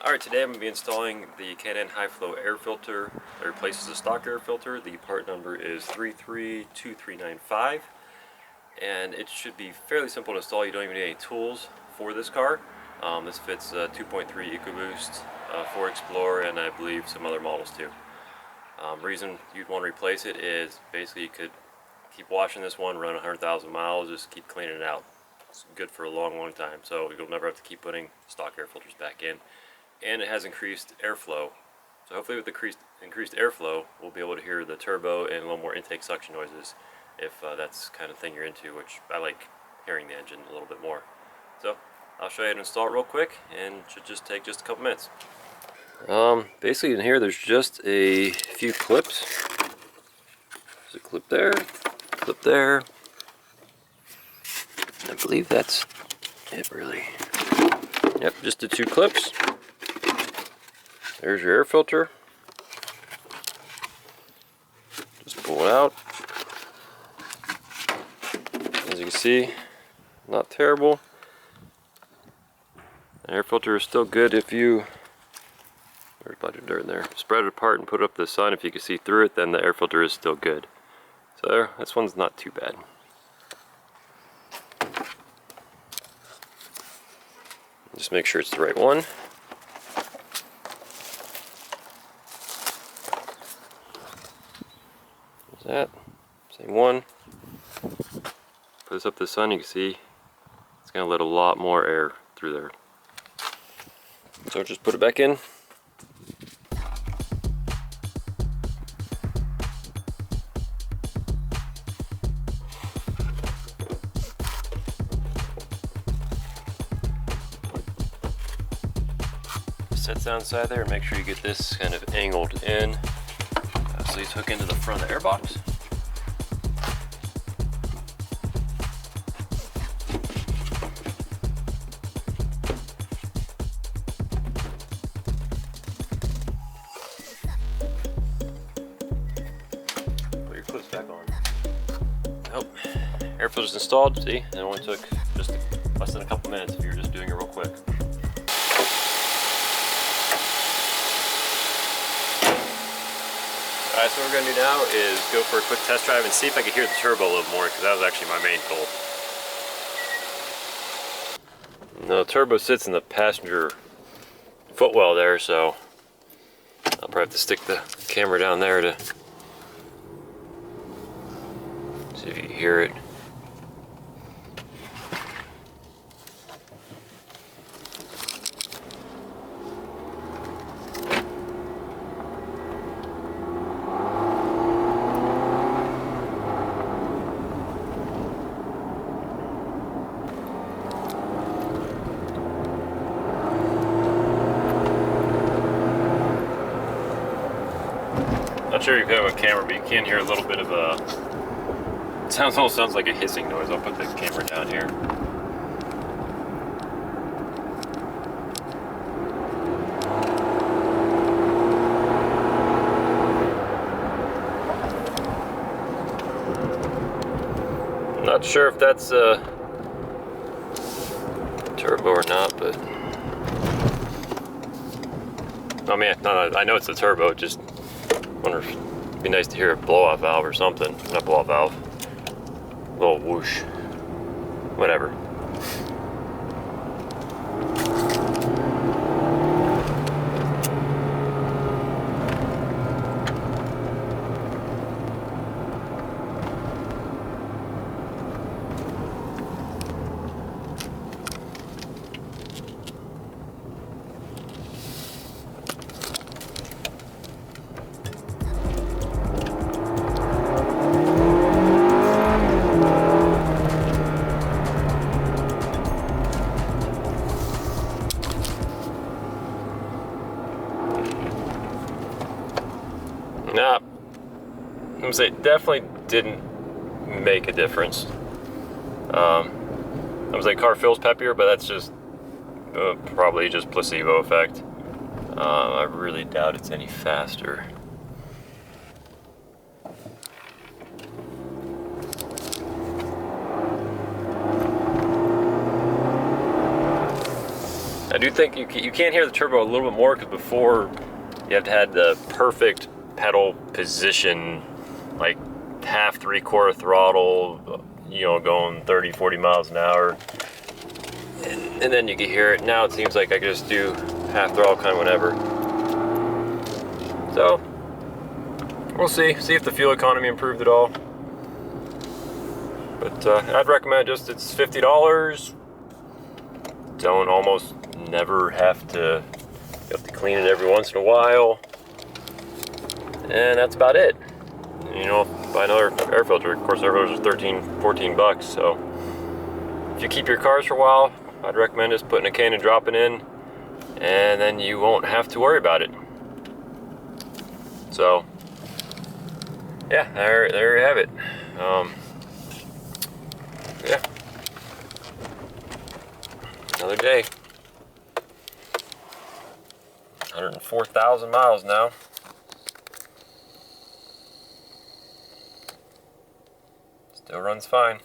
Alright, today I'm going to be installing the K&N High Flow air filter that replaces the stock air filter. The part number is 332395, and it should be fairly simple to install. You don't even need any tools for this car. This fits 2.3 EcoBoost, 4 Explorer, and I believe some other models too. Reason you'd want to replace it is basically you could keep washing this one, run 100,000 miles, just keep cleaning it out. It's good for a long time, so you'll never have to keep putting stock air filters back in. And it has increased airflow, so hopefully with the increased airflow we'll be able to hear the turbo and a little more intake suction noises, if that's the kind of thing you're into, which I like hearing the engine a little bit more. So I'll show you how to install it real quick, and it should just take just a couple minutes. Basically in here there's just a few clips. There's a clip there. I believe that's it really. Yep, just the 2 clips. There's your air filter. Just pull it out. As you can see, not terrible. The air filter is still good if you, there's a bunch of dirt in there, spread it apart and put it up to the sun. If you can see through it, then the air filter is still good. So there, this one's not too bad. Just make sure it's the right one. That same one. Put this up to the sun, you can see it's gonna let a lot more air through there. So just put it back in. Sets down inside there, and make sure you get this kind of angled in. So you hook into the front of the airbox. Put your clips back on. Nope. Air filter's installed. See, it only took just less than a couple minutes if you're just doing it real quick. Alright, so what we're going to do now is go for a quick test drive and see if I can hear the turbo a little more, because that was actually my main goal. Now, the turbo sits in the passenger footwell there, so I'll probably have to stick the camera down there to see if you can hear it. Not sure if you have a camera, but you can hear a little bit of a, it almost sounds like a hissing noise. I'll put the camera down here. Not sure if that's a turbo or not, but I mean, I know it's a turbo. Just wonder if it'd be nice to hear a blow-off valve or something. Not blow-off valve. A little whoosh. Whatever. Nah, I'm gonna say it definitely didn't make a difference. I was like, car feels peppier, but that's just probably just placebo effect. I really doubt it's any faster. I do think you can hear the turbo a little bit more because before you have to have the perfect pedal position, like half, 3/4 throttle, you know, going 30, 40 miles an hour. And then you can hear it. Now it seems like I can just do half throttle kind of whenever. So, we'll see if the fuel economy improved at all. But I'd recommend it's $50. Don't almost never have to clean it every once in a while. And that's about it. You know, buy another air filter. Of course, air filters are 13, 14 bucks. So if you keep your cars for a while, I'd recommend just putting a can and dropping in, and then you won't have to worry about it. So yeah, there you have it. Yeah, another day. 104,000 miles now. Still runs fine.